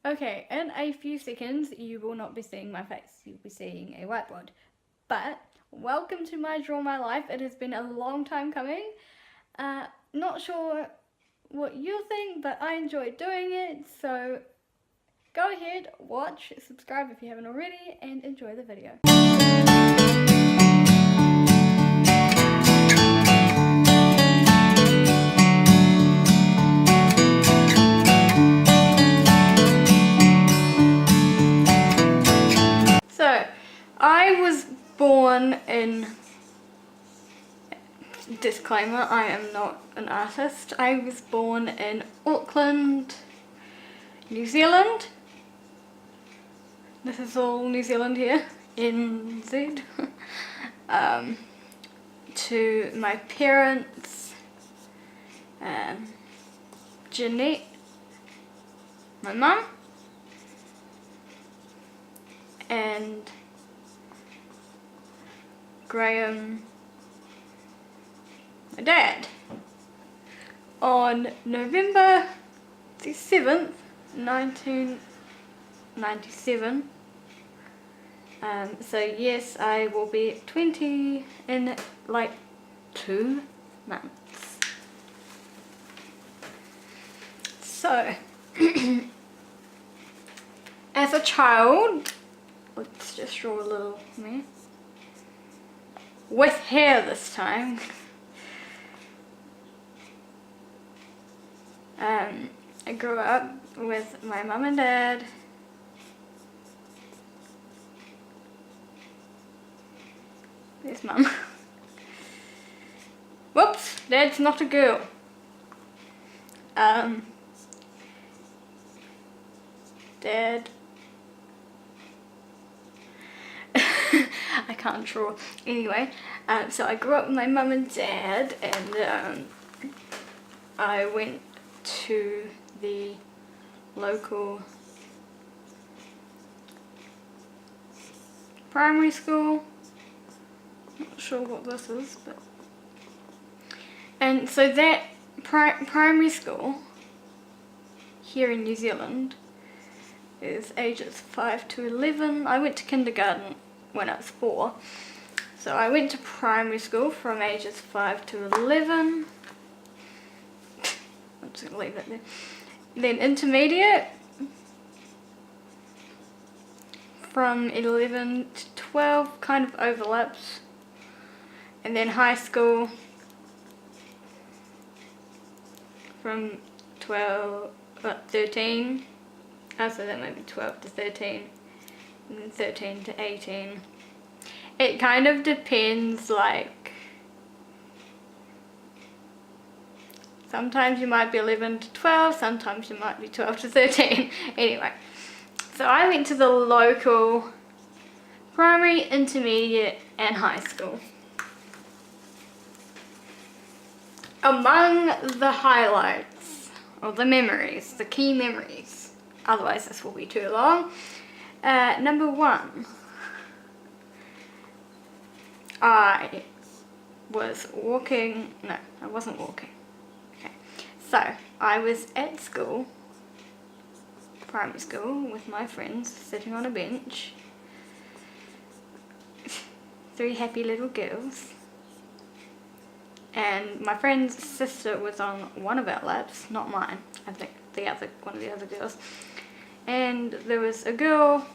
Okay, in a few seconds you will not be seeing my face, you'll be seeing a whiteboard. But welcome to my Draw My Life. It has been a long time coming. Not sure what you think, but I enjoy doing it, so go ahead, watch, subscribe if you haven't already, and enjoy the video. So, I was born in, disclaimer, I am not an artist. I was born in Auckland, New Zealand. This is all New Zealand here, NZ. To my parents, Jeanette, my mum, and Graham, my dad, on November the 7th, 1997. So yes, I will be 20 in like 2 months. So, as a child, let's just draw a little me, with hair this time. I grew up with my mum and dad. There's mum. Whoops, dad's not a girl. Dad. I can't draw. Anyway, so I grew up with my mum and dad, and I went to the local primary school. Not sure what this is, but, and so that primary school here in New Zealand is ages 5 to 11. I went to kindergarten when I was 4, so I went to primary school from ages 5 to 11. I'm just gonna leave that there. Then intermediate from 11 to 12, kind of overlaps. And then high school from 13, so that might be 12 to 13, and then 13 to 18. It kind of depends, like, sometimes you might be 11 to 12, sometimes you might be 12 to 13. Anyway, so I went to the local primary, intermediate, and high school. Among the highlights, or the memories, the key memories, otherwise this will be too long. Number 1, I was walking, no, I wasn't walking. Okay, so I was at school, primary school, with my friends, sitting on a bench. 3 happy little girls. And my friend's sister was on one of our laps, not mine, I think one of the other girls. And there was a girl,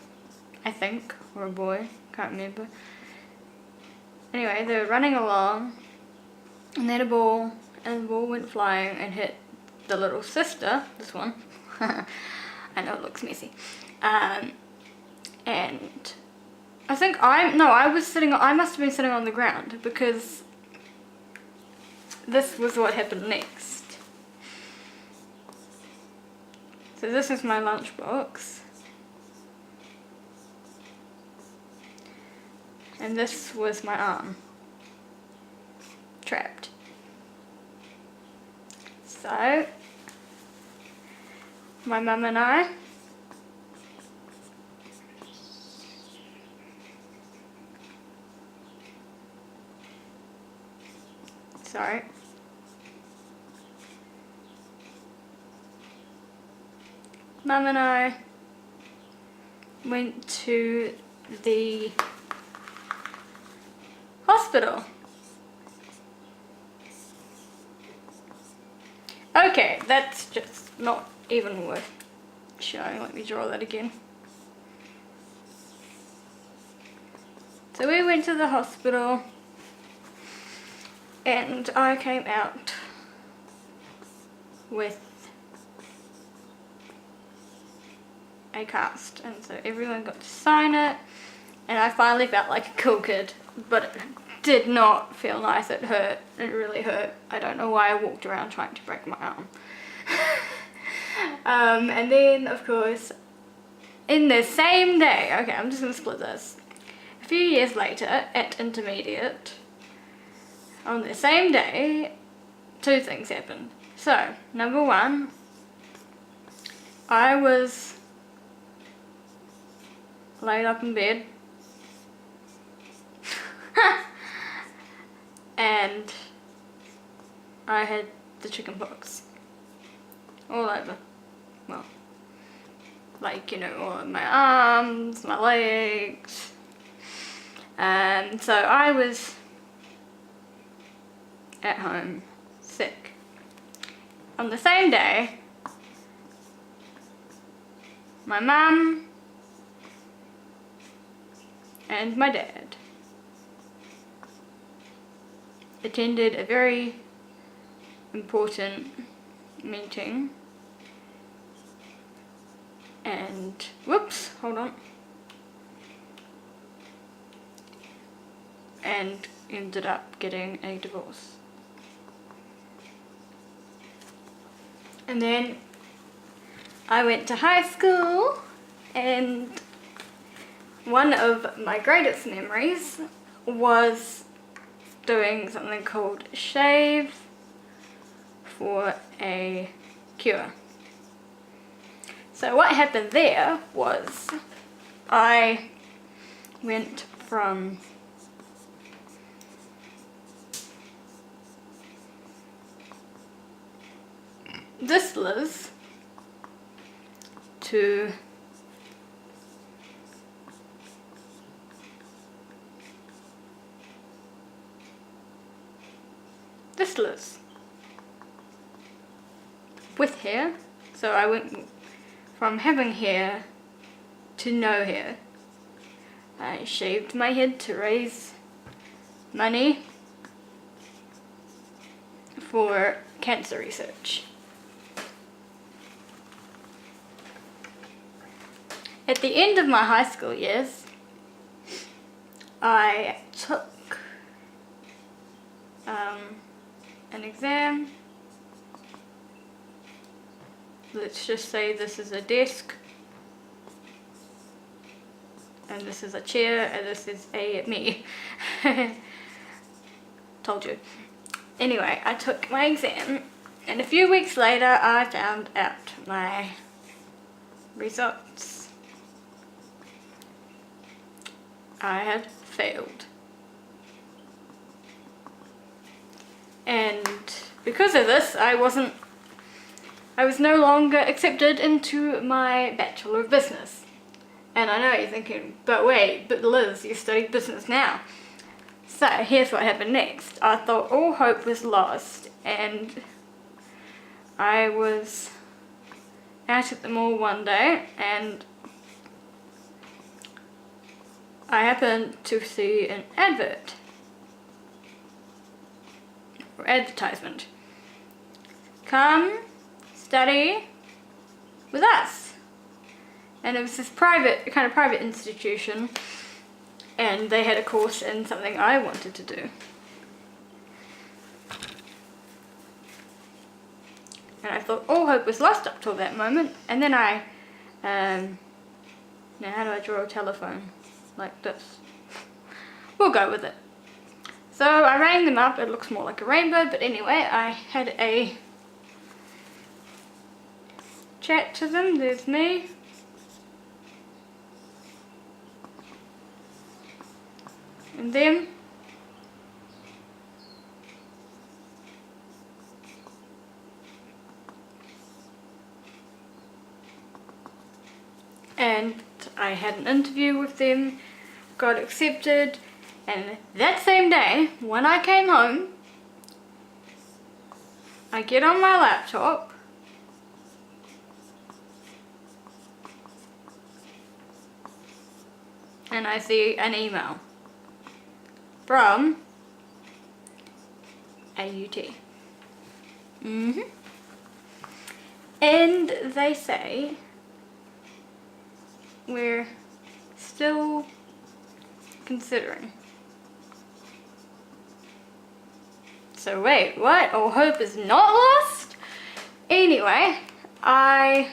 I think, or a boy, can't remember. Anyway, they were running along, and they had a ball, and the ball went flying and hit the little sister, this one. I know it looks messy. And I think I must have been sitting on the ground, because this was what happened next. So this is my lunchbox. And this was my arm. Trapped. So, my mum and I sorry. Mum and I went to the hospital. Okay, that's just not even worth showing. Let me draw that again. So we went to the hospital and I came out with a cast, and so everyone got to sign it, and I finally felt like a cool kid, but it did not feel nice. It hurt. It really hurt. I don't know why I walked around trying to break my arm. And then of course in the same day, okay, I'm just gonna split this, a few years later at intermediate, on the same day, two things happened. So number one, I was laid up in bed and I had the chicken pox all over. Well, like, you know, all of my arms, my legs, and so I was at home sick. On the same day, my mum and my dad attended a very important meeting, and whoops, hold on, and ended up getting a divorce. And then I went to high school, and one of my greatest memories was doing something called Shave for a Cure. So what happened there was I went from this Liz to this Liz with hair. So I went from having hair to no hair. I shaved my head to raise money for cancer research. At the end of my high school years, I took an exam. Let's just say this is a desk, and this is a chair, and this is a me. Told you. Anyway, I took my exam, and a few weeks later I found out my results. I had failed. And because of this, I was no longer accepted into my Bachelor of Business. And I know you're thinking, but wait, but Liz, you studied business now. So here's what happened next. I thought all hope was lost, and I was out at the mall one day, and I happened to see an advert or advertisement. Come study with us. And it was this private institution, and they had a course in something I wanted to do. And I thought all hope was lost up till that moment, and then I, now how do I draw a telephone? Like this. We'll go with it. So I rang them up. It looks more like a rainbow, but anyway, I had a chat to them. There's me. And them. and I had an interview with them, got accepted, and that same day, when I came home, I get on my laptop and I see an email from AUT. And they say we're still considering. So wait, what? All hope is not lost? Anyway, I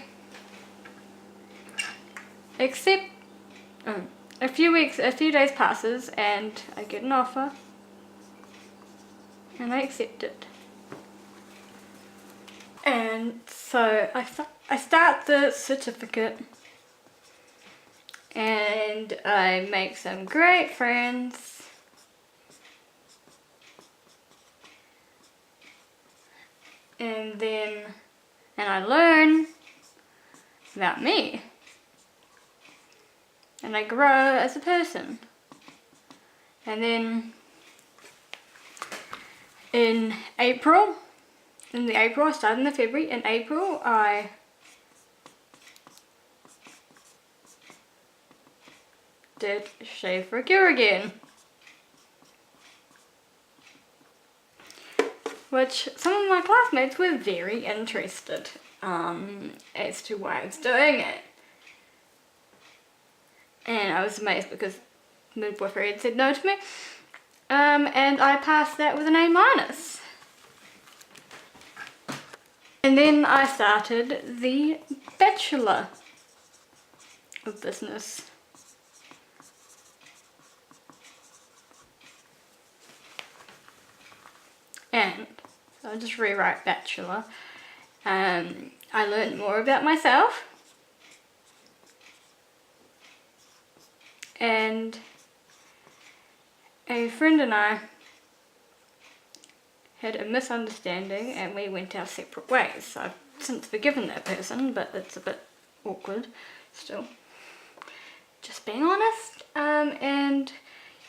accept. A few days passes and I get an offer and I accept it. And so I start the certificate and I make some great friends. And I learn about me. And I grow as a person. And then in April, I started in the February, in April I did Shave for a Cure again. Which some of my classmates were very interested as to why I was doing it. And I was amazed because midwifery had said no to me. And I passed that with an A-. And then I started the Bachelor of Business. And so I'll just rewrite Bachelor. I learned more about myself. And a friend and I had a misunderstanding and we went our separate ways. I've since forgiven that person, but it's a bit awkward still. Just being honest. And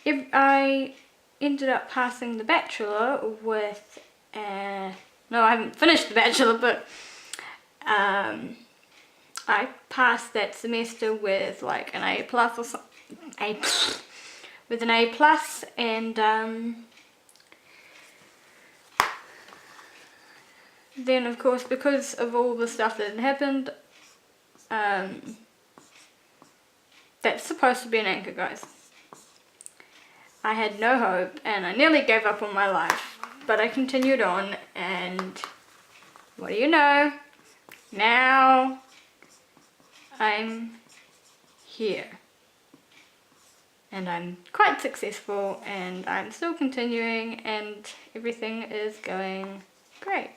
I ended up passing the Bachelor with no, I haven't finished the Bachelor, but I passed that semester with like an A+ or something. With an A+, and then of course because of all the stuff that had happened, that's supposed to be an anchor, guys. I had no hope and I nearly gave up on my life, but I continued on, and what do you know, now I'm here. And I'm quite successful and I'm still continuing and everything is going great.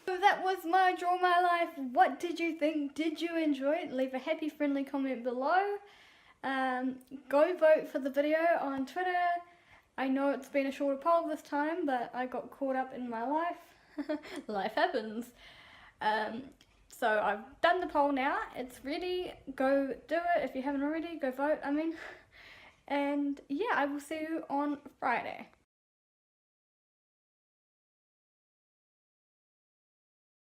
So that was my Draw My Life. What did you think? Did you enjoy it? Leave a happy friendly comment below. Go vote for the video on Twitter. I know it's been a shorter poll this time, but I got caught up in my life. Life happens. So I've done the poll now, it's ready, go do it. If you haven't already, go vote, and yeah, I will see you on Friday.